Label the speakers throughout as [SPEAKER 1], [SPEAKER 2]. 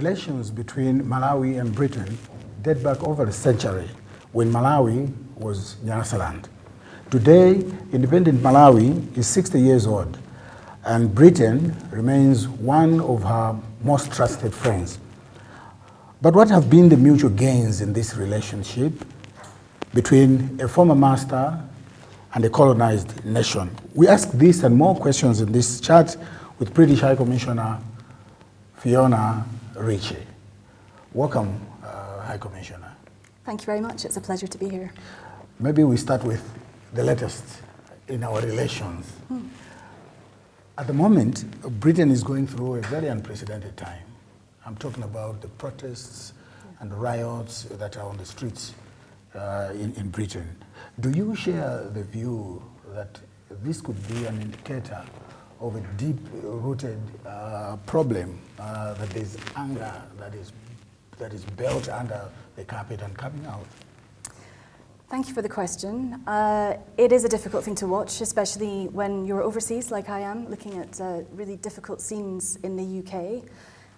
[SPEAKER 1] relations between Malawi and Britain date back over a century when Malawi was Nyasaland. Today, independent Malawi is 60 years old, and Britain remains one of her most trusted friends. But what have been the mutual gains in this relationship between a former master and a colonized nation? We ask this and more questions in this chat with British High Commissioner Fiona Ritchie. Welcome, High Commissioner.
[SPEAKER 2] Thank you very much. It's a pleasure to be here.
[SPEAKER 1] Maybe we start with the latest in our relations. At the moment, Britain is going through a very unprecedented time. I'm talking about the protests and the riots that are on the streets in Britain. Do you share the view that this could be an indicator of a deep-rooted problem, that there's anger that is built under the carpet and coming out?
[SPEAKER 2] Thank you for the question. It is a difficult thing to watch, especially when you're overseas, like I am, looking at really difficult scenes in the UK.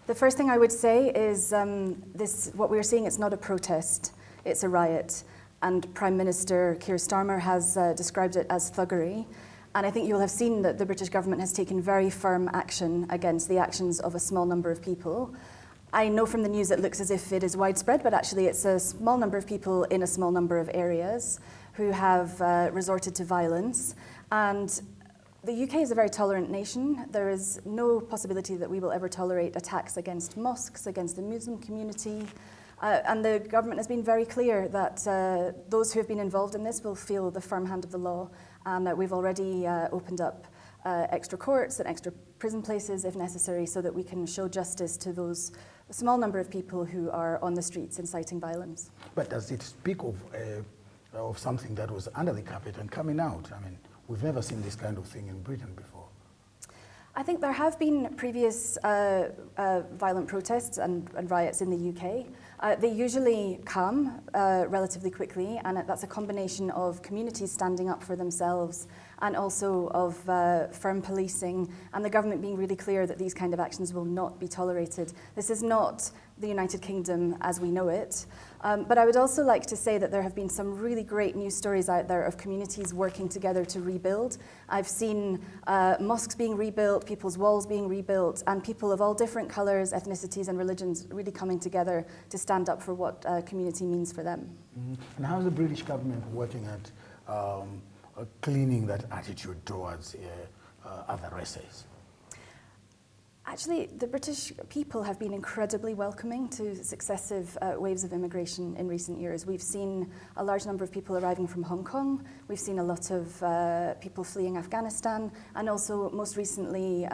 [SPEAKER 2] The first thing I would say is what we're seeing, it's not a protest, it's a riot. And Prime Minister Keir Starmer has described it as thuggery. And I think you'll have seen that the British government has taken very firm action against the actions of a small number of people. I know from the news it looks as if it is widespread, but actually it's a small number of people in a small number of areas who have resorted to violence. And the UK is a very tolerant nation. There is no possibility that we will ever tolerate attacks against mosques, against the Muslim community. And the government has been very clear that those who have been involved in this will feel the firm hand of the law. And we've already opened up extra courts and extra prison places if necessary so that we can show justice to those small number of people who are on the streets inciting violence.
[SPEAKER 1] But does it speak of something that was under the carpet and coming out? I mean, we've never seen this kind of thing in Britain before.
[SPEAKER 2] I think there have been previous violent protests and riots in the UK. They usually come relatively quickly, and that's a combination of communities standing up for themselves and also of firm policing and the government being really clear that these kind of actions will not be tolerated. This is not the United Kingdom as we know it. But I would also like to say that there have been some really great news stories out there of communities working together to rebuild. I've seen mosques being rebuilt, people's walls being rebuilt, and people of all different colours, ethnicities and religions really coming together to stand up for what community means for them.
[SPEAKER 1] Mm-hmm. And how is the British government working at cleaning that attitude towards other races?
[SPEAKER 2] Actually, the British people have been incredibly welcoming to successive waves of immigration in recent years. We've seen a large number of people arriving from Hong Kong. We've seen a lot of people fleeing Afghanistan, and also most recently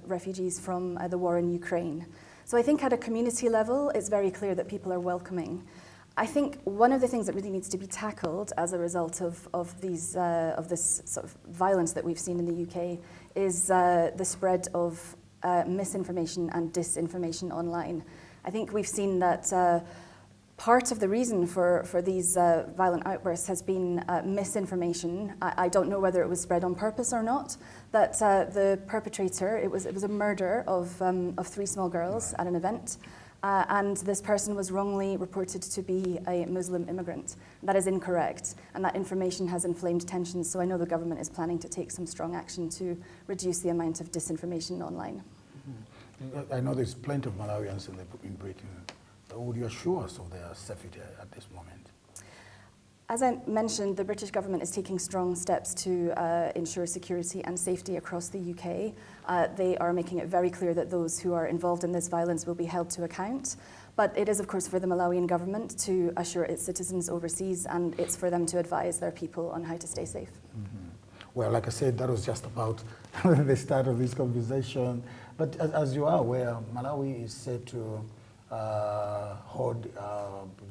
[SPEAKER 2] refugees from the war in Ukraine. So I think at a community level, it's very clear that people are welcoming. I think one of the things that really needs to be tackled as a result of this sort of violence that we've seen in the UK is the spread of misinformation and disinformation online. I think we've seen that part of the reason for these violent outbursts has been misinformation. I don't know whether it was spread on purpose or not, that the perpetrator, it was a murder of 3 small girls at an event. And this person was wrongly reported to be a Muslim immigrant. That is incorrect, and that information has inflamed tensions, so I know the government is planning to take some strong action to reduce the amount of disinformation online.
[SPEAKER 1] Mm-hmm. I know there's plenty of Malawians in Britain. Would you assure us of their safety at this moment?
[SPEAKER 2] As I mentioned, the British government is taking strong steps to ensure security and safety across the UK. They are making it very clear that those who are involved in this violence will be held to account. But it is, of course, for the Malawian government to assure its citizens overseas, and it's for them to advise their people on how to stay safe.
[SPEAKER 1] Mm-hmm. Well, like I said, that was just about the start of this conversation. But as you are aware, Malawi is set to hold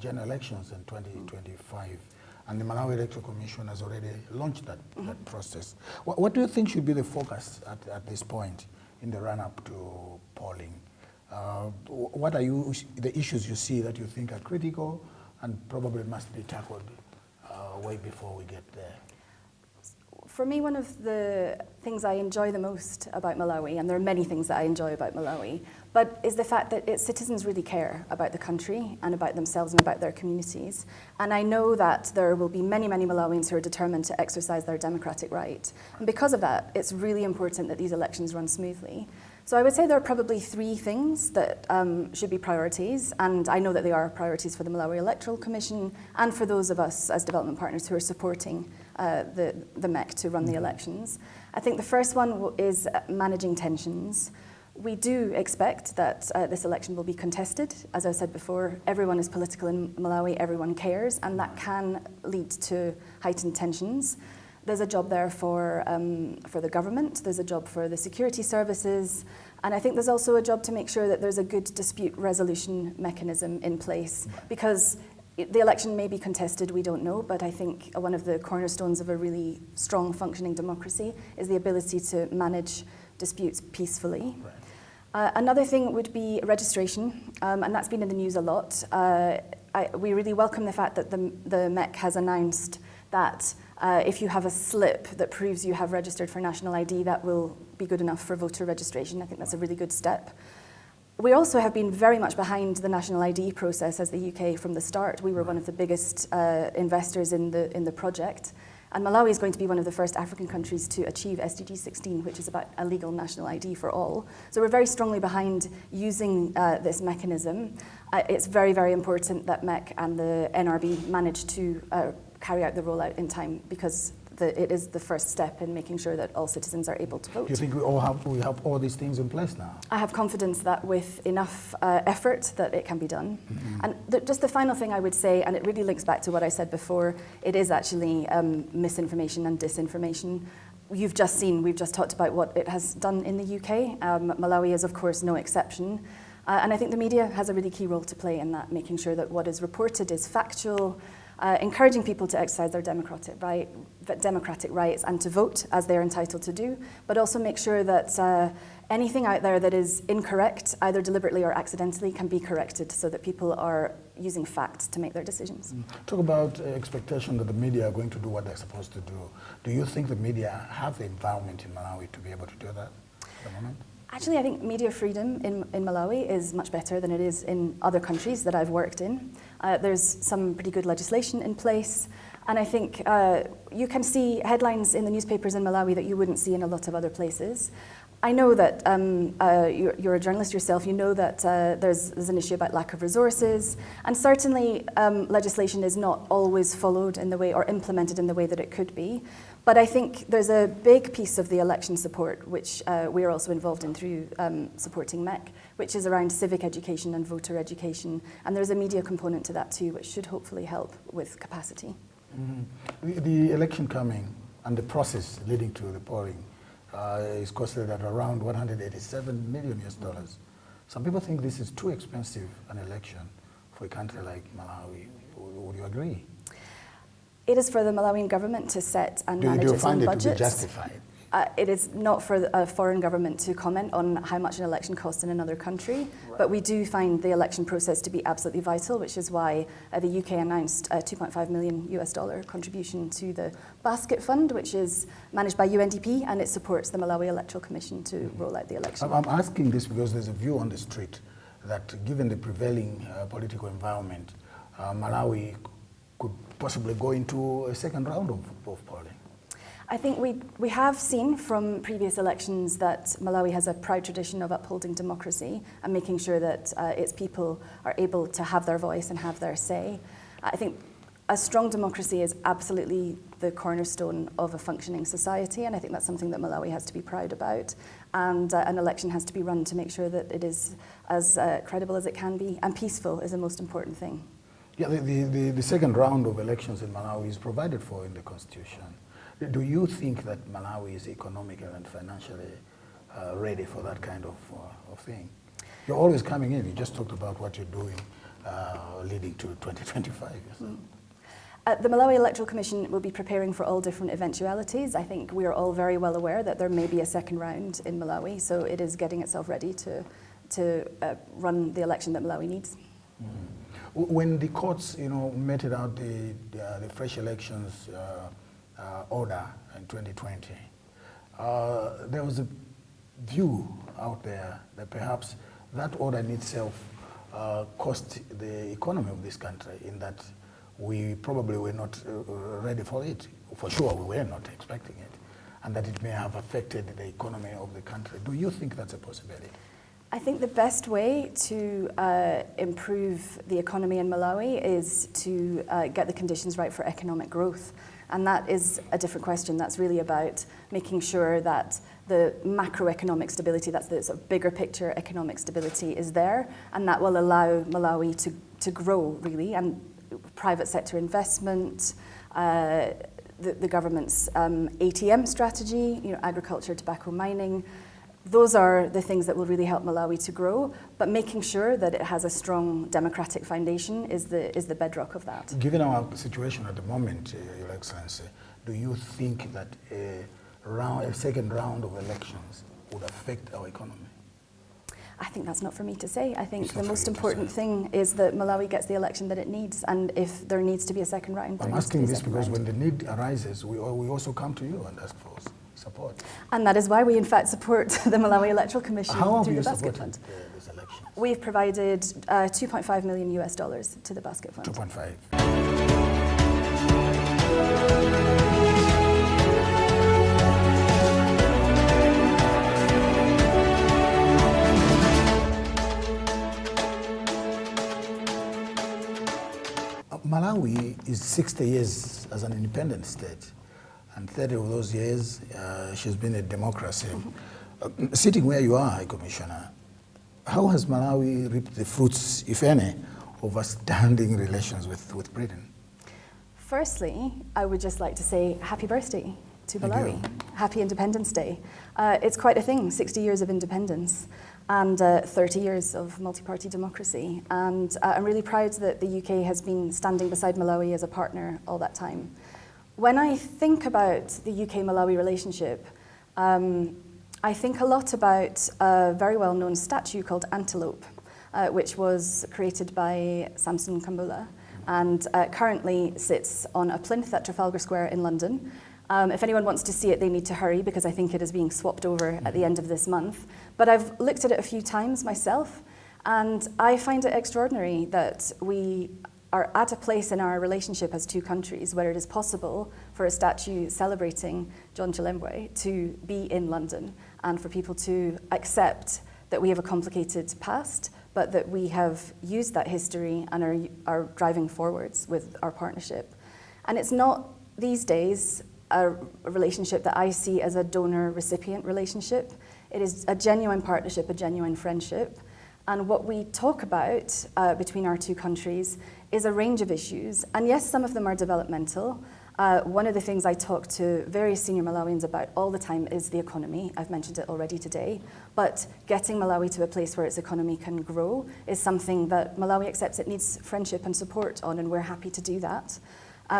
[SPEAKER 1] general elections in 2025. And the Malawi Electoral Commission has already launched that process. What do you think should be the focus at this point in the run-up to polling? What are the issues you see that you think are critical and probably must be tackled way before we get there?
[SPEAKER 2] For me, one of the things I enjoy the most about Malawi, and there are many things that I enjoy about Malawi, but is the fact that its citizens really care about the country and about themselves and about their communities. And I know that there will be many, many Malawians who are determined to exercise their democratic right. And because of that, it's really important that these elections run smoothly. So I would say there are probably three things that should be priorities, and I know that they are priorities for the Malawi Electoral Commission and for those of us as development partners who are supporting the MEC to run the elections. I think the first one is managing tensions. We do expect that this election will be contested. As I said before, everyone is political in Malawi, everyone cares, and that can lead to heightened tensions. There's a job there for the government, there's a job for the security services, and I think there's also a job to make sure that there's a good dispute resolution mechanism in place, because the election may be contested, we don't know, but I think one of the cornerstones of a really strong functioning democracy is the ability to manage disputes peacefully. Right. Another thing would be registration, and that's been in the news a lot. We really welcome the fact that the MEC has announced that if you have a slip that proves you have registered for national ID, that will be good enough for voter registration. I think that's a really good step. We also have been very much behind the national ID process as the UK from the start. We were one of the biggest investors in the project. And Malawi is going to be one of the first African countries to achieve SDG 16, which is about a legal national ID for all. So we're very strongly behind using this mechanism. It's very, very important that MEC and the NRB manage to carry out the rollout in time, because it is the first step in making sure that all citizens are able to vote.
[SPEAKER 1] Do you think we have all these things in place now?
[SPEAKER 2] I have confidence that with enough effort that it can be done. Mm-hmm. And just the final thing I would say, and it really links back to what I said before, it is actually misinformation and disinformation. We've just talked about what it has done in the UK. Malawi is, of course, no exception. And I think the media has a really key role to play in that, making sure that what is reported is factual, encouraging people to exercise their democratic rights and to vote as they're entitled to do, but also make sure that anything out there that is incorrect, either deliberately or accidentally, can be corrected so that people are using facts to make their decisions.
[SPEAKER 1] Talk about expectation that the media are going to do what they're supposed to do. Do you think the media have the environment in Malawi to be able to do that at the moment?
[SPEAKER 2] Actually, I think media freedom in Malawi is much better than it is in other countries that I've worked in. There's some pretty good legislation in place, and I think you can see headlines in the newspapers in Malawi that you wouldn't see in a lot of other places. I know that you're a journalist yourself, you know that there's an issue about lack of resources, and certainly legislation is not always followed in the way or implemented in the way that it could be. But I think there's a big piece of the election support, which we are also involved in through supporting MEC, which is around civic education and voter education. And there's a media component to that too, which should hopefully help with capacity.
[SPEAKER 1] Mm-hmm. The election coming and the process leading to the polling is costed at around $187 million. Some people think this is too expensive an election for a country like Malawi. Would you agree?
[SPEAKER 2] It is for the Malawian government to set and manage its own budget. Do you find it to be justified? It is not for a foreign government to comment on how much an election costs in another country, right. But we do find the election process to be absolutely vital, which is why the UK announced a $2.5 million contribution to the Basket Fund, which is managed by UNDP, and it supports the Malawi Electoral Commission to roll out the election.
[SPEAKER 1] I'm asking this because there's a view on the street that given the prevailing political environment, Malawi could possibly go into a second round of polling.
[SPEAKER 2] I think we have seen from previous elections that Malawi has a proud tradition of upholding democracy and making sure that its people are able to have their voice and have their say. I think a strong democracy is absolutely the cornerstone of a functioning society, and I think that's something that Malawi has to be proud about. And an election has to be run to make sure that it is as credible as it can be, and peaceful is the most important thing.
[SPEAKER 1] Yeah, the second round of elections in Malawi is provided for in the Constitution. Do you think that Malawi is economically and financially ready for that kind of thing? You're always coming in. You just talked about what you're doing leading to 2025.
[SPEAKER 2] The Malawi Electoral Commission will be preparing for all different eventualities. I think we are all very well aware that there may be a second round in Malawi, so it is getting itself ready to run the election that Malawi needs. Mm-hmm.
[SPEAKER 1] When the courts, meted out the fresh elections order in 2020, there was a view out there that perhaps that order in itself cost the economy of this country, in that we probably were not ready for it. For sure, we were not expecting it, and that it may have affected the economy of the country. Do you think that's a possibility?
[SPEAKER 2] I think the best way to improve the economy in Malawi is to get the conditions right for economic growth. And that is a different question. That's really about making sure that the macroeconomic stability, that's the sort of bigger picture economic stability, is there. And that will allow Malawi to grow, really. And private sector investment, the government's ATM strategy, agriculture, tobacco, mining, those are the things that will really help Malawi to grow, but making sure that it has a strong democratic foundation is the bedrock of that.
[SPEAKER 1] Given our situation at the moment, Your Excellency, do you think that a second round of elections would affect our economy?
[SPEAKER 2] I think that's not for me to say. I think the most important thing is that Malawi gets the election that it needs, and if there needs to be a second round,
[SPEAKER 1] I'm asking this because when the need arises, we also come to you and ask for support.
[SPEAKER 2] And that is why we in fact support the Malawi Electoral Commission through the Basket Fund.
[SPEAKER 1] This election?
[SPEAKER 2] We've provided $2.5 million to the Basket Fund.
[SPEAKER 1] 2.5. Malawi is 60 years as an independent state, and 30 of those years she's been a democracy. Sitting where you are, High Commissioner, how has Malawi reaped the fruits, if any, of outstanding relations with Britain?
[SPEAKER 2] Firstly, I would just like to say happy birthday to Malawi. Happy Independence Day. It's quite a thing, 60 years of independence and 30 years of multi-party democracy. And I'm really proud that the UK has been standing beside Malawi as a partner all that time. When I think about the UK-Malawi relationship, I think a lot about a very well-known statue called Antelope, which was created by Samson Kambula and currently sits on a plinth at Trafalgar Square in London. If anyone wants to see it, they need to hurry because I think it is being swapped over at the end of this month. But I've looked at it a few times myself, and I find it extraordinary that we are at a place in our relationship as two countries where it is possible for a statue celebrating John Chilembwe to be in London and for people to accept that we have a complicated past, but that we have used that history and are driving forwards with our partnership. And it's not these days a relationship that I see as a donor-recipient relationship. It is a genuine partnership, a genuine friendship. And what we talk about between our two countries is a range of issues. And yes, some of them are developmental. One of the things I talk to various senior Malawians about all the time is the economy. I've mentioned it already today. But getting Malawi to a place where its economy can grow is something that Malawi accepts it needs friendship and support on, and we're happy to do that.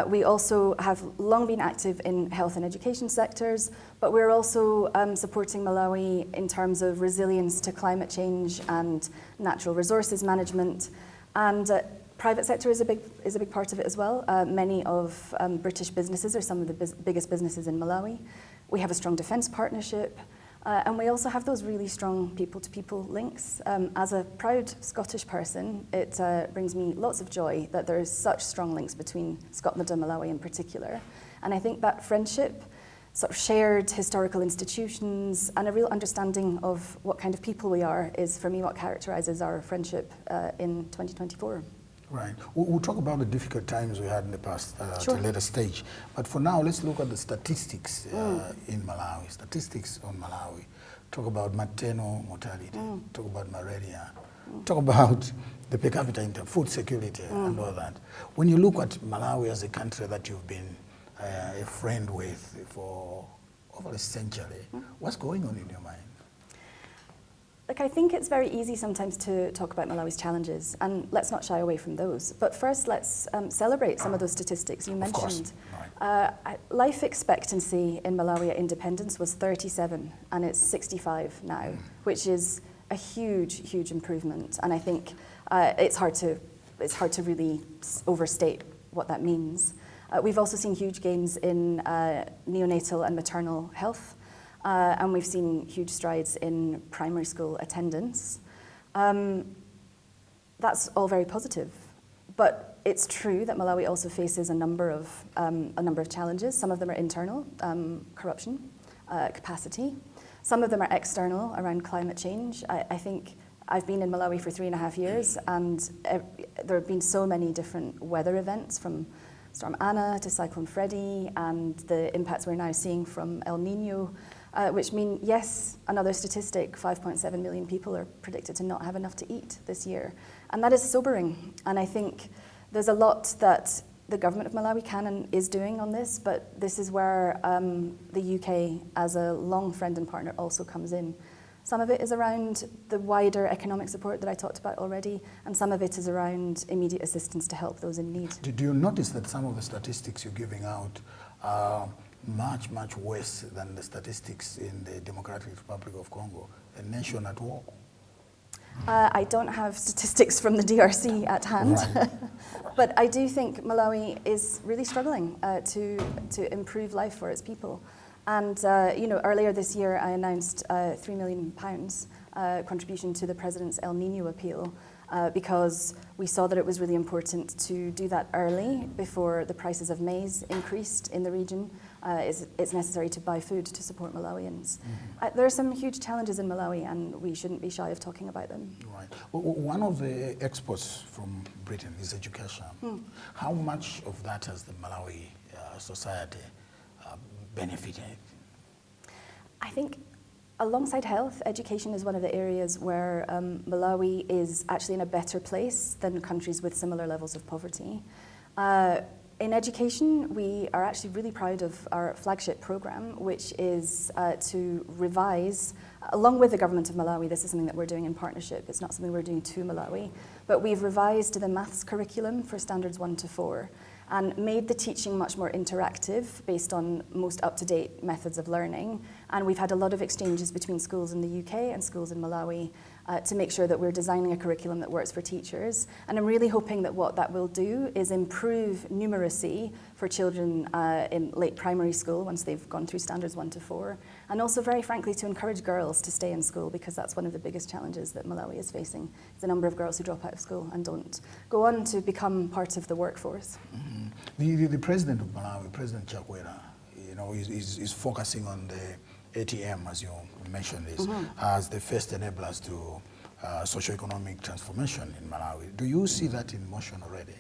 [SPEAKER 2] We also have long been active in health and education sectors, but we're also supporting Malawi in terms of resilience to climate change and natural resources management. And private sector is a big part of it as well. Many of British businesses are some of the biggest businesses in Malawi. We have a strong defence partnership. And we also have those really strong people-to-people links. As a proud Scottish person, it brings me lots of joy that there is such strong links between Scotland and Malawi in particular. And I think that friendship, sort of shared historical institutions, and a real understanding of what kind of people we are is, for me, what characterises our friendship in 2024.
[SPEAKER 1] Right. We'll talk about the difficult times we had in the past
[SPEAKER 2] Sure.
[SPEAKER 1] at a later stage. But for now, let's look at the statistics in Malawi. Statistics on Malawi. Talk about maternal mortality. Talk about malaria. Talk about the per capita income, food security, and all that. When you look at Malawi as a country that you've been a friend with for over a century, what's going on in your mind?
[SPEAKER 2] Look, I think it's very easy sometimes to talk about Malawi's challenges, and let's not shy away from those. But first, let's celebrate some of those statistics you mentioned.
[SPEAKER 1] Of course. Right.
[SPEAKER 2] Life expectancy in Malawi at independence was 37, and it's 65 now, which is a huge, huge improvement. And I think it's hard to really overstate what that means. We've also seen huge gains in neonatal and maternal health, and we've seen huge strides in primary school attendance. That's all very positive, but it's true that Malawi also faces a number of challenges. Some of them are internal, corruption, capacity. Some of them are external, around climate change. I think I've been in Malawi for 3.5 years, and there have been so many different weather events, from Storm Anna to Cyclone Freddy, and the impacts we're now seeing from El Nino, which mean, yes, another statistic, 5.7 million people are predicted to not have enough to eat this year. And that is sobering. And I think there's a lot that the government of Malawi can and is doing on this, but this is where the UK, as a long friend and partner, also comes in. Some of it is around the wider economic support that I talked about already, and some of it is around immediate assistance to help those in need.
[SPEAKER 1] Do you notice that some of the statistics you're giving out are much, much worse than the statistics in the Democratic Republic of Congo, a nation at war?
[SPEAKER 2] I don't have statistics from the DRC at hand,
[SPEAKER 1] right.
[SPEAKER 2] But I do think Malawi is really struggling to improve life for its people. And earlier this year I announced £3 million contribution to the President's El Nino appeal because we saw that it was really important to do that early before the prices of maize increased in the region. It's necessary to buy food to support Malawians. Mm-hmm. There are some huge challenges in Malawi, and we shouldn't be shy of talking about them.
[SPEAKER 1] Right. Well, one of the exports from Britain is education. How much of that has the Malawi society benefited?
[SPEAKER 2] I think alongside health, education is one of the areas where Malawi is actually in a better place than countries with similar levels of poverty. In education, we are actually really proud of our flagship program, which is to revise, along with the government of Malawi, this is something that we're doing in partnership, it's not something we're doing to Malawi, but we've revised the maths curriculum for standards 1 to 4 and made the teaching much more interactive based on most up-to-date methods of learning. And we've had a lot of exchanges between schools in the UK and schools in Malawi to make sure that we're designing a curriculum that works for teachers. And I'm really hoping that what that will do is improve numeracy for children in late primary school once they've gone through standards 1 to 4. And also, very frankly, to encourage girls to stay in school, because that's one of the biggest challenges that Malawi is facing. The number of girls who drop out of school and don't go on to become part of the workforce.
[SPEAKER 1] Mm-hmm. The president of Malawi, President Chakwera, is focusing on the ATM, as you mentioned this, as the first enablers to socio-economic transformation in Malawi. Do you see that in motion already?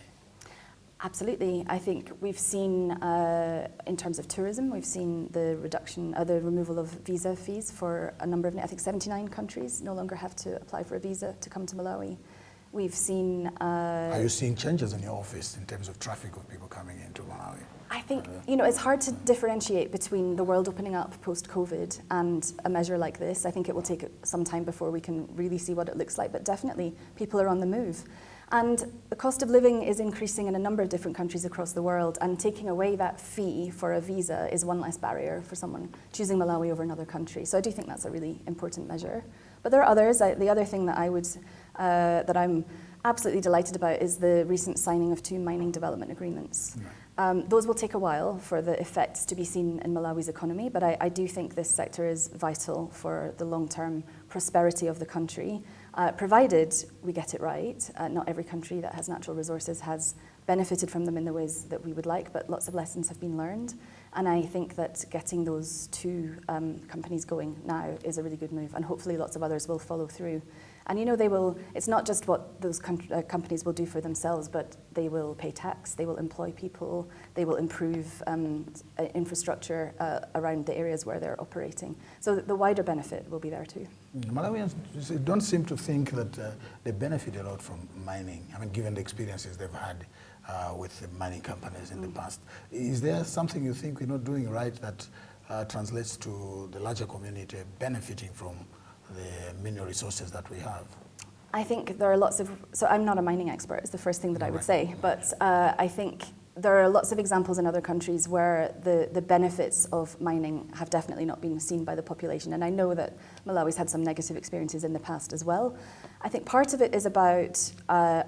[SPEAKER 2] Absolutely. I think we've seen, in terms of tourism, we've seen the reduction, the removal of visa fees for a number of, I think 79 countries no longer have to apply for a visa to come to Malawi. We've seen...
[SPEAKER 1] Are you seeing changes in your office in terms of traffic of people coming into Malawi?
[SPEAKER 2] I think, it's hard to differentiate between the world opening up post-COVID and a measure like this. I think it will take some time before we can really see what it looks like, but definitely people are on the move. And the cost of living is increasing in a number of different countries across the world, and taking away that fee for a visa is one less barrier for someone choosing Malawi over another country. So I do think that's a really important measure. But there are others. The other thing that that I'm absolutely delighted about is the recent signing of 2 mining development agreements. Right. Those will take a while for the effects to be seen in Malawi's economy, but I do think this sector is vital for the long-term prosperity of the country, provided we get it right. Not every country that has natural resources has benefited from them in the ways that we would like, but lots of lessons have been learned. And I think that getting those 2 companies going now is a really good move, and hopefully lots of others will follow through. And they will, it's not just what those companies will do for themselves, but they will pay tax, they will employ people, they will improve infrastructure around the areas where they're operating. So the wider benefit will be there too.
[SPEAKER 1] Malawians don't seem to think that they benefit a lot from mining, given the experiences they've had with the mining companies in the past. Is there something you think we're not doing right that translates to the larger community benefiting from the mineral resources that we have?
[SPEAKER 2] I think there are lots of, so I'm not a mining expert, is the first thing that I would say, but I think there are lots of examples in other countries where the benefits of mining have definitely not been seen by the population. And I know that Malawi's had some negative experiences in the past as well. I think part of it is about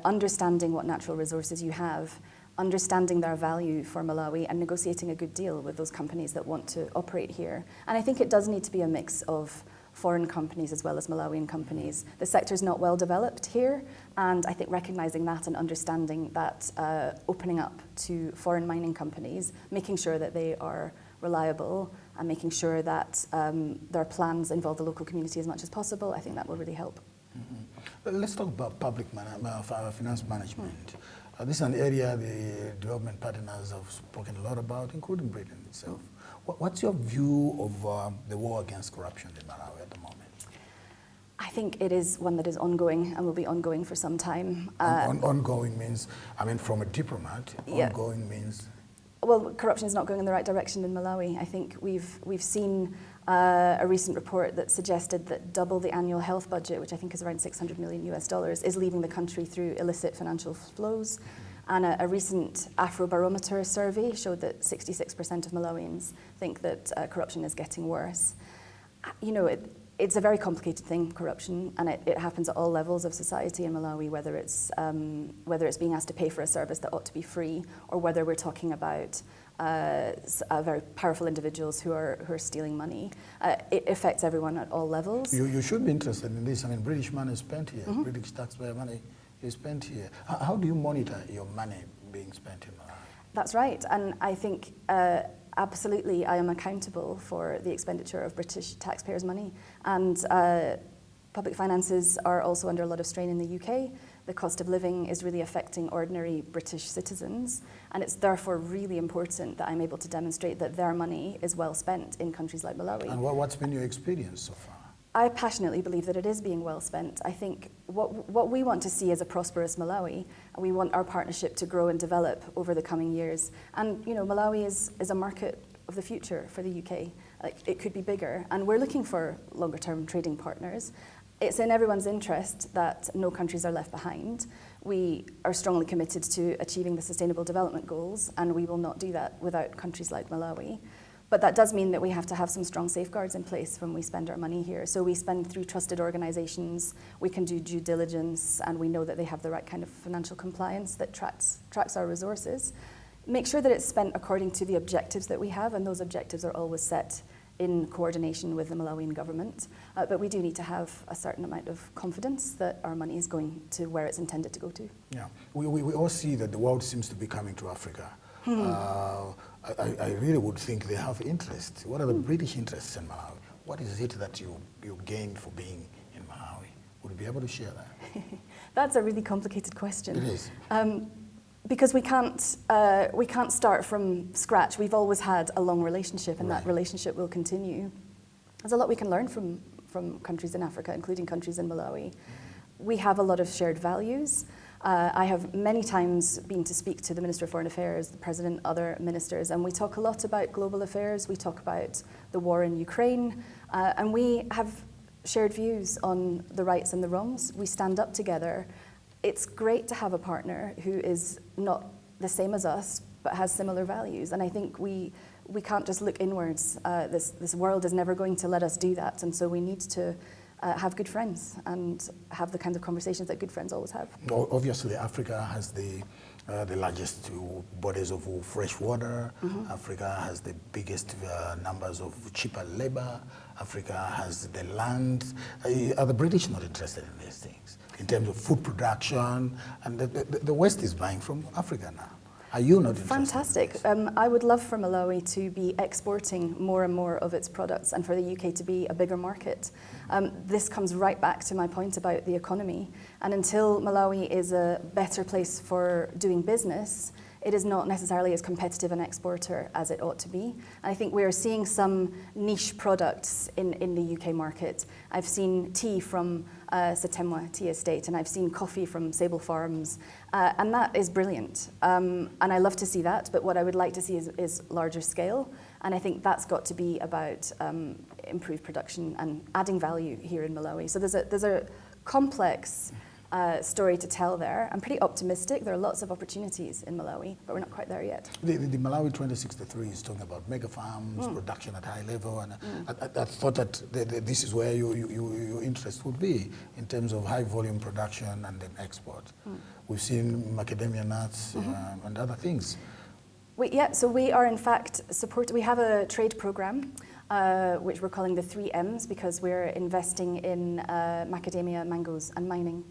[SPEAKER 2] understanding what natural resources you have understanding their value for Malawi and negotiating a good deal with those companies that want to operate here. And I think it does need to be a mix of foreign companies as well as Malawian companies. The sector is not well developed here, and I think recognizing that and understanding that opening up to foreign mining companies, making sure that they are reliable and making sure that their plans involve the local community as much as possible, I think that will really help.
[SPEAKER 1] Mm-hmm. Let's talk about public finance management. This is an area the development partners have spoken a lot about, including Britain itself. What's your view of the war against corruption in Malawi at the moment?
[SPEAKER 2] I think it is one that is ongoing and will be ongoing for some time.
[SPEAKER 1] Ongoing means, I mean, from a diplomat, ongoing means?
[SPEAKER 2] Well, corruption is not going in the right direction in Malawi. I think we've seen a recent report that suggested that double the annual health budget, which I think is around $600 million US, is leaving the country through illicit financial flows. And a recent Afrobarometer survey showed that 66% of Malawians think that corruption is getting worse. You know, it's a very complicated thing, corruption, and it happens at all levels of society in Malawi, whether it's being asked to pay for a service that ought to be free, or whether we're talking about very powerful individuals who are stealing money. It affects everyone at all levels.
[SPEAKER 1] You should be interested in this. I mean, British money is spent here,
[SPEAKER 2] Mm-hmm.
[SPEAKER 1] British taxpayer money is spent here. How do you monitor your money being spent in Malawi?
[SPEAKER 2] That's right, and I think absolutely I am accountable for the expenditure of British taxpayers' money, and public finances are also under a lot of strain in the UK. The cost of living is really affecting ordinary British citizens, and it's therefore really important that I'm able to demonstrate that their money is well spent in countries like Malawi.
[SPEAKER 1] And what's been your experience so far?
[SPEAKER 2] I passionately believe that it is being well spent. I think what we want to see is a prosperous Malawi, and we want our partnership to grow and develop over the coming years. And you know, Malawi is a market of the future for the UK. Like, it could be bigger, and we're looking for longer-term trading partners. It's in everyone's interest that no countries are left behind. We are strongly committed to achieving the Sustainable Development Goals, and we will not do that without countries like Malawi. But that does mean that we have to have some strong safeguards in place when we spend our money here. So we spend through trusted organizations, we can do due diligence, and we know that they have the right kind of financial compliance that tracks our resources. Make sure that it's spent according to the objectives that we have, and those objectives are always set in coordination with the Malawian government. But we do need to have a certain amount of confidence that our money is going to where it's intended to go to.
[SPEAKER 1] Yeah, we all see that the world seems to be coming to Africa. I really would think they have interest. What are the British interests in Malawi? What is it that you gained for being in Malawi? Would you be able to share that?
[SPEAKER 2] That's a really complicated question.
[SPEAKER 1] It is.
[SPEAKER 2] Because we can't start from scratch. We've always had a long relationship, and that relationship will continue. There's a lot we can learn from countries in Africa, including countries in Malawi. We have a lot of shared values. I have many times been to speak to the Minister of Foreign Affairs, the President, other ministers, and we talk a lot about global affairs. We talk about the war in Ukraine, and we have shared views on the rights and the wrongs. We stand up together. It's great to have a partner who is not the same as us, but has similar values. And I think we can't just look inwards. This world is never going to let us do that, and so we need to have good friends and have the kinds of conversations that good friends always have.
[SPEAKER 1] Well, obviously, Africa has the largest bodies of fresh water. Mm-hmm. Africa has the biggest numbers of cheaper labor. Africa has the land. Are the British not interested in these things in terms of food production? And the West is buying from Africa now. Are you not interested?
[SPEAKER 2] Fantastic. I would love for Malawi to be exporting more and more of its products, and for the UK to be a bigger market. This comes right back to my point about the economy. And until Malawi is a better place for doing business, it is not necessarily as competitive an exporter as it ought to be. And I think we are seeing some niche products in the UK market. I've seen tea from Setemwa Tea Estate, and I've seen coffee from Sable Farms, and that is brilliant. And I love to see that, but what I would like to see is larger scale, and I think that's got to be about improved production and adding value here in Malawi. So there's a complex story to tell there. I'm pretty optimistic. There are lots of opportunities in Malawi, but we're not quite there yet.
[SPEAKER 1] The Malawi 2063 is talking about mega farms, production at high level, and I thought that this is where your interest would be in terms of high volume production and then export. We've seen macadamia nuts and other things.
[SPEAKER 2] So we are in fact we have a trade program which we're calling the 3 M's because we're investing in macadamia, mangoes and mining.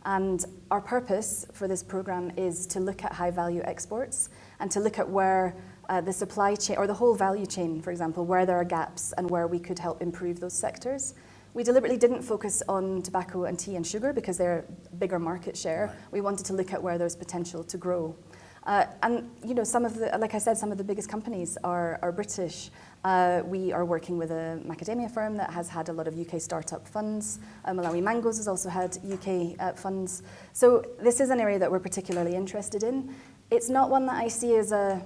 [SPEAKER 2] And our purpose for this program is to look at high value exports and to look at where the supply chain or the whole value chain, for example, where there are gaps and where we could help improve those sectors. We deliberately didn't focus on tobacco and tea and sugar because they're bigger market share.
[SPEAKER 1] Right.
[SPEAKER 2] We wanted to look at where there's potential to grow. And you know, some of the, like I said, some of the biggest companies are British. We are working with a macadamia firm that has had a lot of UK startup funds. Malawi Mangoes has also had UK funds. So this is an area that we're particularly interested in. It's not one that I see as a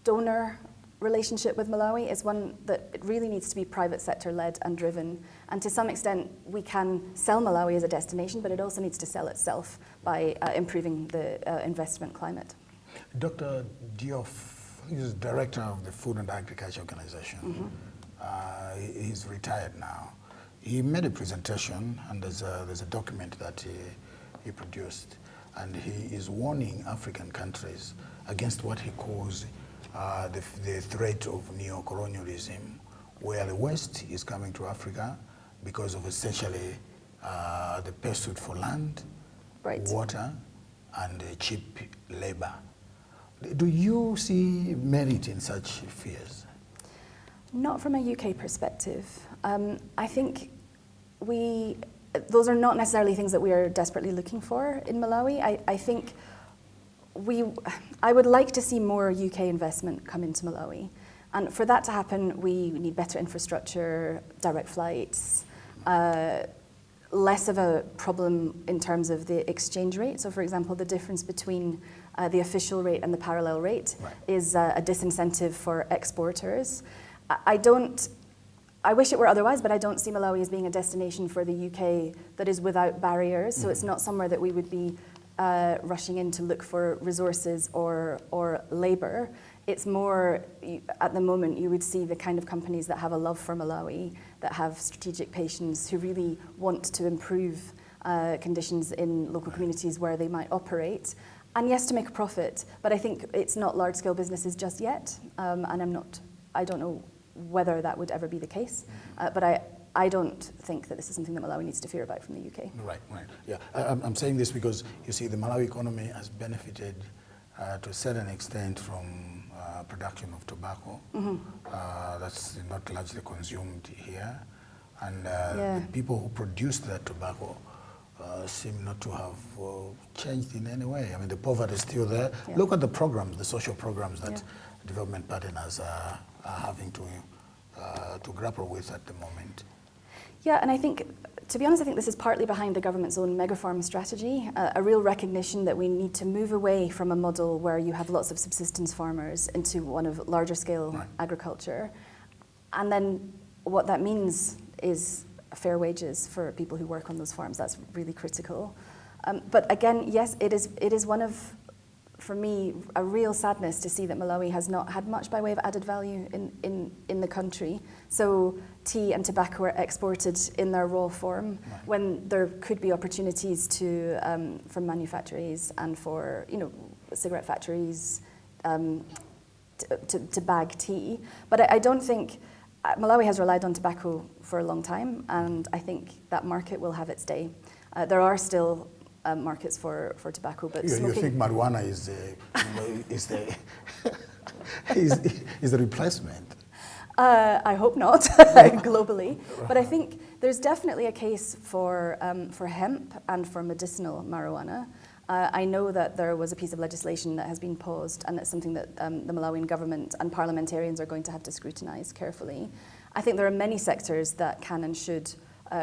[SPEAKER 2] donor relationship with Malawi. It's one that it really needs to be private sector led and driven. And to some extent, we can sell Malawi as a destination, but it also needs to sell itself by improving the investment climate.
[SPEAKER 1] Dr. Diouf, he's director of the Food and Agriculture Organization. He's retired now. He made a presentation, and there's a document that he produced, and he is warning African countries against what he calls the threat of neo-colonialism, where the West is coming to Africa because of essentially the pursuit for land, water, and cheap labor. Do you see merit in such fears?
[SPEAKER 2] Not from a UK perspective. I think those are not necessarily things that we are desperately looking for in Malawi. I think I would like to see more UK investment come into Malawi. And for that to happen, we need better infrastructure, direct flights, less of a problem in terms of the exchange rate. So for example, the difference between the official rate and the parallel rate is a disincentive for exporters. I wish it were otherwise, but I don't see Malawi as being a destination for the UK that is without barriers. So it's not somewhere that we would be rushing in to look for resources or labor. It's more, at the moment, you would see the kind of companies that have a love for Malawi, that have strategic patience, who really want to improve conditions in local communities where they might operate. And yes, to make a profit, but I think it's not large-scale businesses just yet, and I don't know whether that would ever be the case, but I don't think that this is something that Malawi needs to fear about from the UK.
[SPEAKER 1] Right. Yeah, I'm saying this because, you see, the Malawi economy has benefited to a certain extent from production of tobacco. That's not largely consumed here. And the people who produce that tobacco seem not to have changed in any way. I mean, the poverty is still there. Yeah. Look at the programs, the social programs that development partners are having to grapple with at the moment.
[SPEAKER 2] Yeah, and I think, to be honest, I think this is partly behind the government's own mega-farm strategy, a real recognition that we need to move away from a model where you have lots of subsistence farmers into one of larger scale agriculture. And then what that means is fair wages for people who work on those farms. That's really critical. But again, yes, it is one of, for me, a real sadness to see that Malawi has not had much by way of added value in the country. So tea and tobacco are exported in their raw form when there could be opportunities to for manufactories and for cigarette factories to bag tea. But I don't think Malawi has relied on tobacco for a long time, and I think that market will have its day. There are still markets for tobacco, but
[SPEAKER 1] you think marijuana is the replacement?
[SPEAKER 2] I hope not, globally. But I think there's definitely a case for hemp and for medicinal marijuana. I know that there was a piece of legislation that has been paused, and it's something that the Malawian government and parliamentarians are going to have to scrutinise carefully. I think there are many sectors that can and should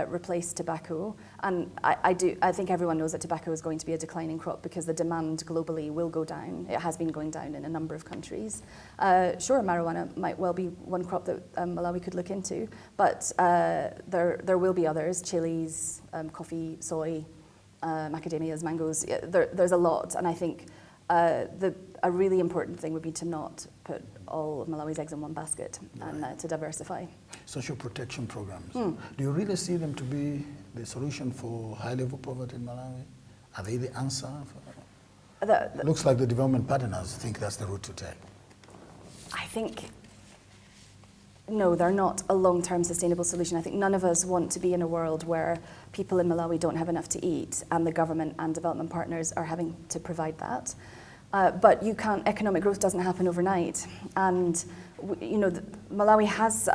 [SPEAKER 2] replace tobacco, and I think everyone knows that tobacco is going to be a declining crop because the demand globally will go down. It has been going down in a number of countries. Sure, marijuana might well be one crop that Malawi could look into, but there will be others: chilies, coffee, soy, macadamias, mangoes. There's a lot, and I think a really important thing would be to not put all of Malawi's eggs in one basket and to diversify.
[SPEAKER 1] Social protection programs. Do you really see them to be the solution for high-level poverty in Malawi? Are they the answer? It looks like the development partners think that's the route to take.
[SPEAKER 2] I think, no, they're not a long-term sustainable solution. I think none of us want to be in a world where people in Malawi don't have enough to eat and the government and development partners are having to provide that. But economic growth doesn't happen overnight. And Malawi has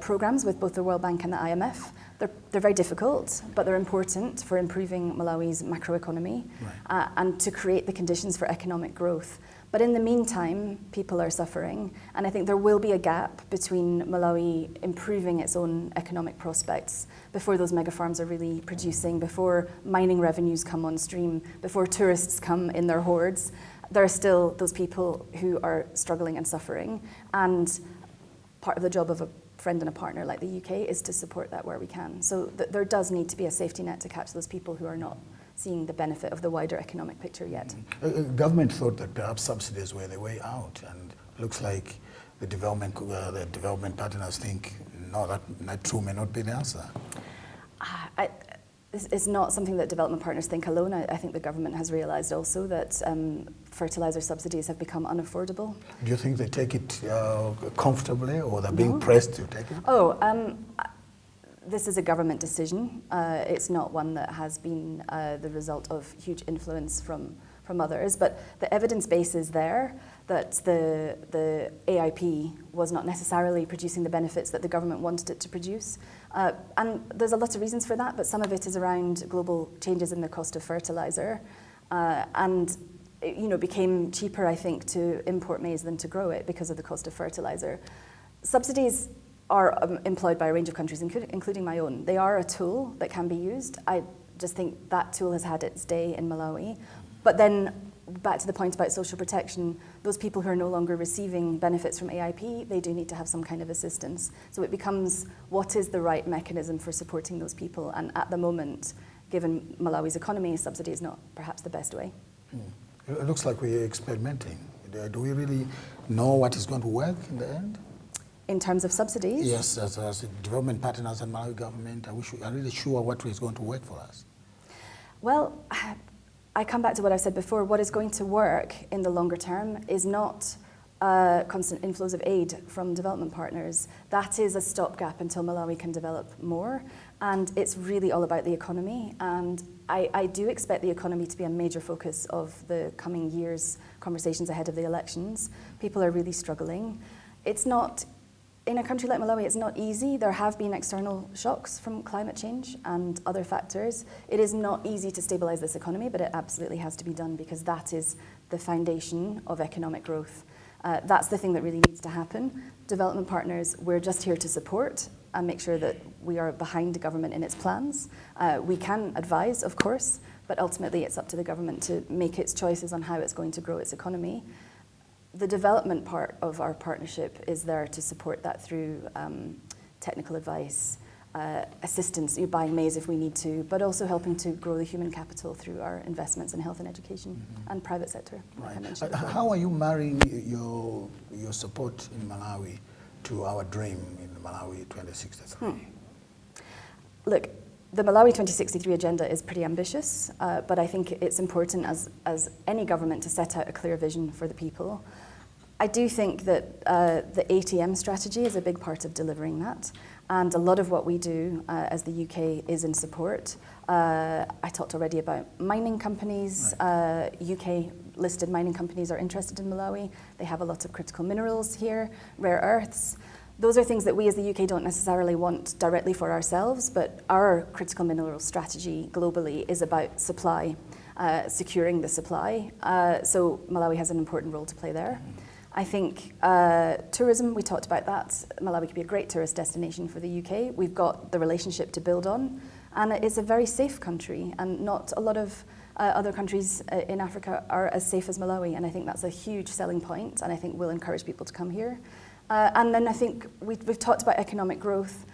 [SPEAKER 2] programs with both the World Bank and the IMF. They're very difficult, but they're important for improving Malawi's macroeconomy and to create the conditions for economic growth. But in the meantime, people are suffering, and I think there will be a gap between Malawi improving its own economic prospects before those mega farms are really producing, before mining revenues come on stream, before tourists come in their hordes. There are still those people who are struggling and suffering, and part of the job of a friend and a partner like the UK is to support that where we can. So there does need to be a safety net to catch those people who are not seeing the benefit of the wider economic picture yet.
[SPEAKER 1] Government thought that perhaps subsidies were the way out, and looks like the development partners think, no, that too may not be the answer.
[SPEAKER 2] It's not something that development partners think alone. I think the government has realised also that fertiliser subsidies have become unaffordable.
[SPEAKER 1] Do you think they take it comfortably, or they're being pressed to take it?
[SPEAKER 2] This is a government decision. It's not one that has been the result of huge influence from others, but the evidence base is there that the AIP was not necessarily producing the benefits that the government wanted it to produce. And there's a lot of reasons for that, but some of it is around global changes in the cost of fertiliser. And it became cheaper, I think, to import maize than to grow it because of the cost of fertiliser. Subsidies are employed by a range of countries, including my own. They are a tool that can be used. I just think that tool has had its day in Malawi. But then, back to the point about social protection, those people who are no longer receiving benefits from AIP, they do need to have some kind of assistance. So it becomes, what is the right mechanism for supporting those people? And at the moment, given Malawi's economy, subsidy is not perhaps the best way.
[SPEAKER 1] It looks like we're experimenting. Do we really know what is going to work in the end?
[SPEAKER 2] In terms of subsidies?
[SPEAKER 1] Yes, as development partners and Malawi government, are we really sure what is going to work for us?
[SPEAKER 2] Well, I come back to what I said before. What is going to work in the longer term is not constant inflows of aid from development partners. That is a stopgap until Malawi can develop more. And it's really all about the economy. And I do expect the economy to be a major focus of the coming years' conversations ahead of the elections. People are really struggling. It's not, in a country like Malawi, it's not easy. There have been external shocks from climate change and other factors. It is not easy to stabilise this economy, but it absolutely has to be done because that is the foundation of economic growth. That's the thing that really needs to happen. Development partners, we're just here to support and make sure that we are behind the government in its plans. We can advise, of course, but ultimately it's up to the government to make its choices on how it's going to grow its economy. The development part of our partnership is there to support that through technical advice, assistance, buying maize if we need to, but also helping to grow the human capital through our investments in health and education and private sector. Like I mentioned before.
[SPEAKER 1] How are you marrying your support in Malawi to our dream in Malawi 2063?
[SPEAKER 2] Look, the Malawi 2063 agenda is pretty ambitious, but I think it's important as any government to set out a clear vision for the people. I do think that the ATM strategy is a big part of delivering that, and a lot of what we do as the UK is in support. I talked already about mining companies. Right. UK-listed mining companies are interested in Malawi. They have a lot of critical minerals here, rare earths. Those are things that we as the UK don't necessarily want directly for ourselves, but our critical mineral strategy globally is about supply, securing the supply. So Malawi has an important role to play there. I think tourism, we talked about that. Malawi could be a great tourist destination for the UK. We've got the relationship to build on, and it's a very safe country, and not a lot of other countries in Africa are as safe as Malawi, and I think that's a huge selling point, and I think will encourage people to come here. And then I think we've talked about economic growth.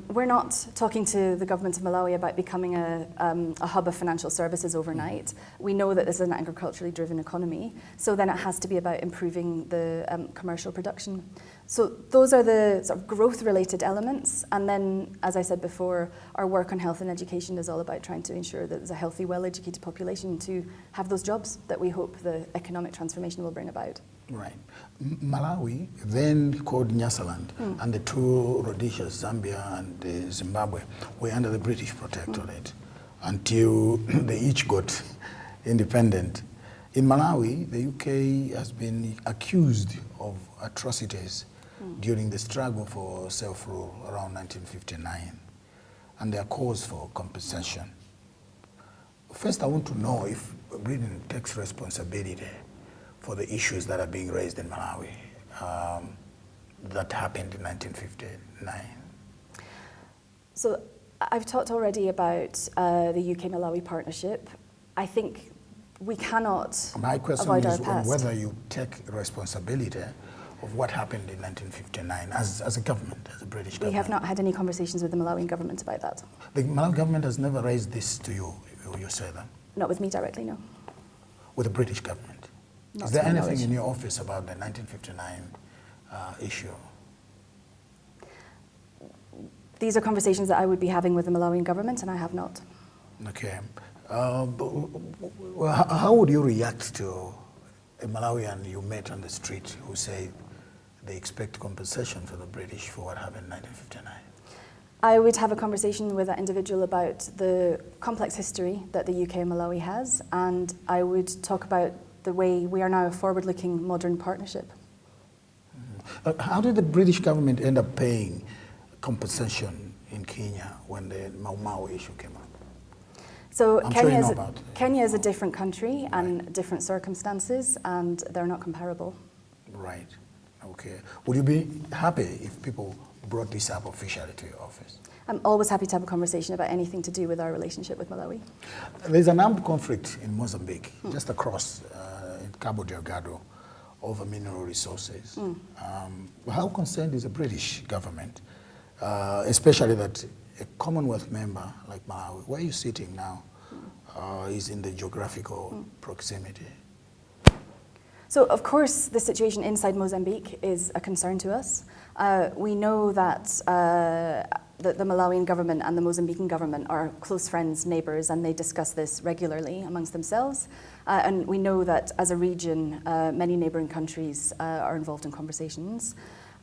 [SPEAKER 2] We're not talking to the government of Malawi about becoming a hub of financial services overnight. We know that this is an agriculturally driven economy, so then it has to be about improving the commercial production. So those are the sort of growth-related elements, and then, as I said before, our work on health and education is all about trying to ensure that there's a healthy, well-educated population to have those jobs that we hope the economic transformation will bring about.
[SPEAKER 1] Right. Malawi, then called Nyasaland, and the two Rhodesias, Zambia and Zimbabwe, were under the British protectorate until they each got independent. In Malawi, the UK has been accused of atrocities during the struggle for self-rule around 1959, and there are calls for compensation. First, I want to know if Britain takes responsibility for the issues that are being raised in Malawi that happened in 1959.
[SPEAKER 2] So I've talked already about the UK-Malawi partnership. I think we cannot
[SPEAKER 1] My question
[SPEAKER 2] avoid
[SPEAKER 1] is
[SPEAKER 2] our past.
[SPEAKER 1] whether you take responsibility of what happened in 1959 as a government, as a British government.
[SPEAKER 2] We have not had any conversations with the Malawian government about that.
[SPEAKER 1] The Malawi government has never raised this to you, you say that?
[SPEAKER 2] Not with me directly, no.
[SPEAKER 1] With the British government?
[SPEAKER 2] Not
[SPEAKER 1] Is there
[SPEAKER 2] to my
[SPEAKER 1] anything
[SPEAKER 2] knowledge.
[SPEAKER 1] in your office about the 1959 issue?
[SPEAKER 2] These are conversations that I would be having with the Malawian government, and I have not.
[SPEAKER 1] Okay. How would you react to a Malawian you met on the street who said they expect compensation for the British for what happened in 1959?
[SPEAKER 2] I would have a conversation with that individual about the complex history that the UK and Malawi has, and I would talk about the way we are now a forward-looking modern partnership.
[SPEAKER 1] How did the British government end up paying compensation in Kenya when the Mau Mau issue came up?
[SPEAKER 2] So
[SPEAKER 1] I'm sure you know about it.
[SPEAKER 2] Kenya is a different country and different circumstances, and they're not comparable.
[SPEAKER 1] Right. Okay. Would you be happy if people brought this up officially to your office?
[SPEAKER 2] I'm always happy to have a conversation about anything to do with our relationship with Malawi.
[SPEAKER 1] There's an armed conflict in Mozambique, just across in Cabo Delgado, over mineral resources. How concerned is the British government, especially that a Commonwealth member like Malawi, where you're sitting now, is in the geographical proximity?
[SPEAKER 2] So, of course, the situation inside Mozambique is a concern to us. We know that the Malawian government and the Mozambican government are close friends, neighbours, and they discuss this regularly amongst themselves. And we know that as a region, many neighbouring countries are involved in conversations.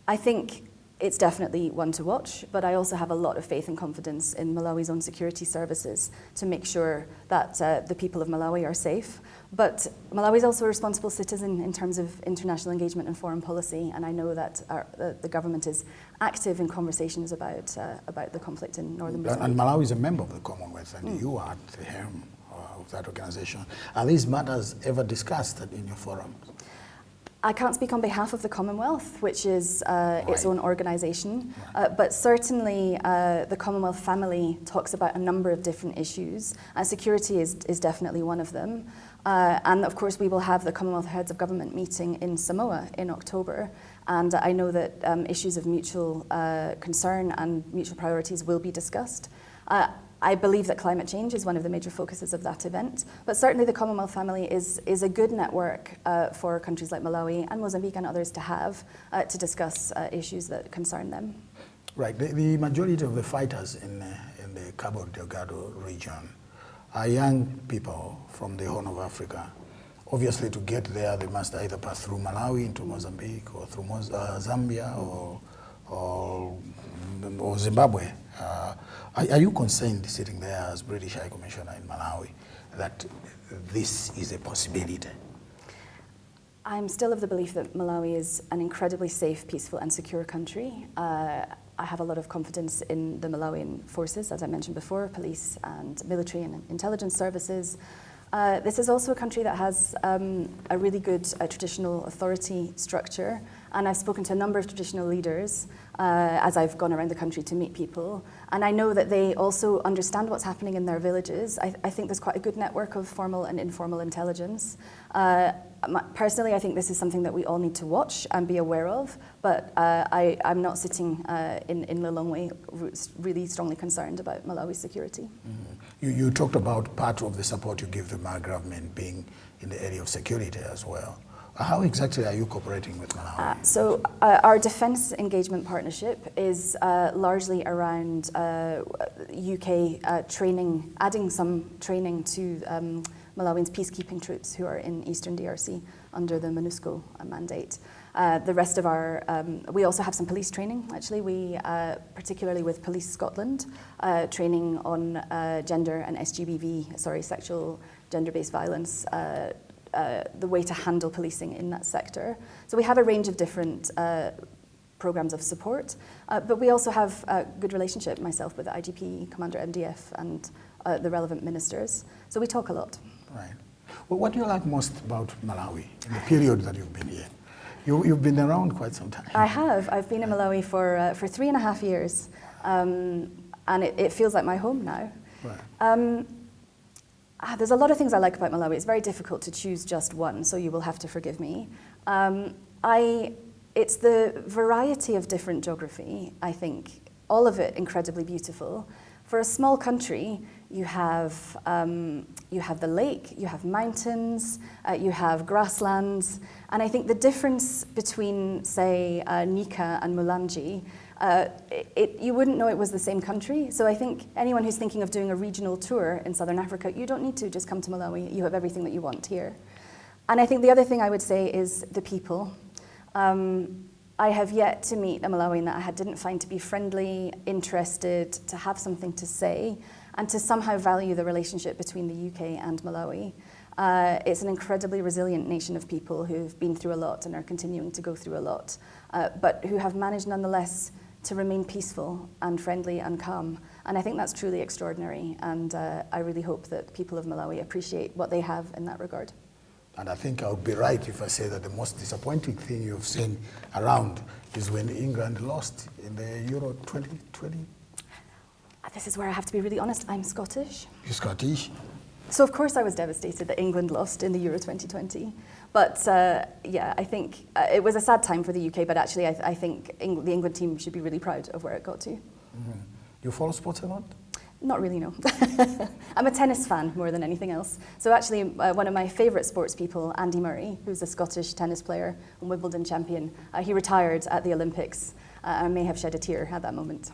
[SPEAKER 2] I think it's definitely one to watch, but I also have a lot of faith and confidence in Malawi's own security services to make sure that the people of Malawi are safe. But Malawi is also a responsible citizen in terms of international engagement and foreign policy, and I know that the government is active in conversations about the conflict in northern Mozambique.
[SPEAKER 1] And Malawi is a member of the Commonwealth, and you are at the helm of that organization. Are these matters ever discussed in your forums?
[SPEAKER 2] I can't speak on behalf of the Commonwealth, which is its own organisation, but certainly the Commonwealth family talks about a number of different issues, and security is definitely one of them. And of course, we will have the Commonwealth Heads of Government meeting in Samoa in October, and I know that issues of mutual concern and mutual priorities will be discussed. I believe that climate change is one of the major focuses of that event, but certainly the Commonwealth family is a good network for countries like Malawi and Mozambique and others to have to discuss issues that concern them.
[SPEAKER 1] Right. The majority of the fighters in the Cabo Delgado region are young people from the Horn of Africa. Obviously, to get there, they must either pass through Malawi into Mozambique or through Zambia or Zimbabwe. Are you concerned, sitting there as British High Commissioner in Malawi, that this is a possibility?
[SPEAKER 2] I'm still of the belief that Malawi is an incredibly safe, peaceful and secure country. I have a lot of confidence in the Malawian forces, as I mentioned before, police and military and intelligence services. This is also a country that has a really good traditional authority structure, and I've spoken to a number of traditional leaders as I've gone around the country to meet people, and I know that they also understand what's happening in their villages. I think there's quite a good network of formal and informal intelligence. Personally, I think this is something that we all need to watch and be aware of, but I'm not sitting in Lilongwe really strongly concerned about Malawi's security.
[SPEAKER 1] You talked about part of the support you give the Malawi government being in the area of security as well. How exactly are you cooperating with Malawi?
[SPEAKER 2] So our defence engagement partnership is largely around UK training, adding some training to Malawians peacekeeping troops who are in Eastern DRC under the MONUSCO mandate. The rest of our, we also have some police training, actually. We, particularly with Police Scotland, training on gender and sexual gender-based violence, the way to handle policing in that sector. So we have a range of different programs of support, but we also have a good relationship, myself, with the IGP, Commander MDF, and the relevant ministers. So we talk a lot.
[SPEAKER 1] Right. Well, what do you like most about Malawi in the period that you've been here? You've been around quite some time.
[SPEAKER 2] I have. I've been in Malawi for 3.5 years, and it feels like my home now.
[SPEAKER 1] Right.
[SPEAKER 2] There's a lot of things I like about Malawi. It's very difficult to choose just one, so you will have to forgive me. It's the variety of different geography, I think, all of it incredibly beautiful. For a small country, you have the lake, you have mountains, you have grasslands, and I think the difference between, say, Nika and Mulanje, you wouldn't know it was the same country. So I think anyone who's thinking of doing a regional tour in Southern Africa, you don't need to just come to Malawi. You have everything that you want here. And I think the other thing I would say is the people. I have yet to meet a Malawian that I didn't find to be friendly, interested, to have something to say, and to somehow value the relationship between the UK and Malawi. It's an incredibly resilient nation of people who've been through a lot and are continuing to go through a lot, but who have managed nonetheless to remain peaceful and friendly and calm. And I think that's truly extraordinary, and I really hope that people of Malawi appreciate what they have in that regard.
[SPEAKER 1] And I think I would be right if I say that the most disappointing thing you've seen around is when England lost in the Euro 2020.
[SPEAKER 2] This is where I have to be really honest. I'm Scottish.
[SPEAKER 1] You're Scottish?
[SPEAKER 2] So of course I was devastated that England lost in the Euro 2020. But yeah, I think it was a sad time for the UK, but actually I think the England team should be really proud of where it got to.
[SPEAKER 1] Mm-hmm. You follow sports a lot?
[SPEAKER 2] Not really, no. I'm a tennis fan more than anything else. So actually, one of my favourite sports people, Andy Murray, who's a Scottish tennis player and Wimbledon champion, he retired at the Olympics. I may have shed a tear at that moment.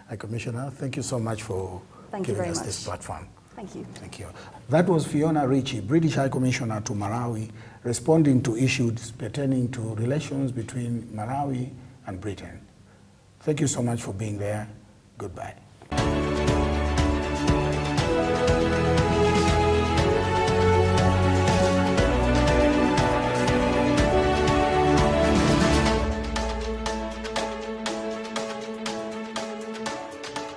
[SPEAKER 1] Hi, Commissioner. Thank you so much for giving us this platform.
[SPEAKER 2] Thank you.
[SPEAKER 1] Thank you. That was Fiona Ritchie, British High Commissioner to Malawi, responding to issues pertaining to relations between Malawi and Britain. Thank you so much for being there. Goodbye.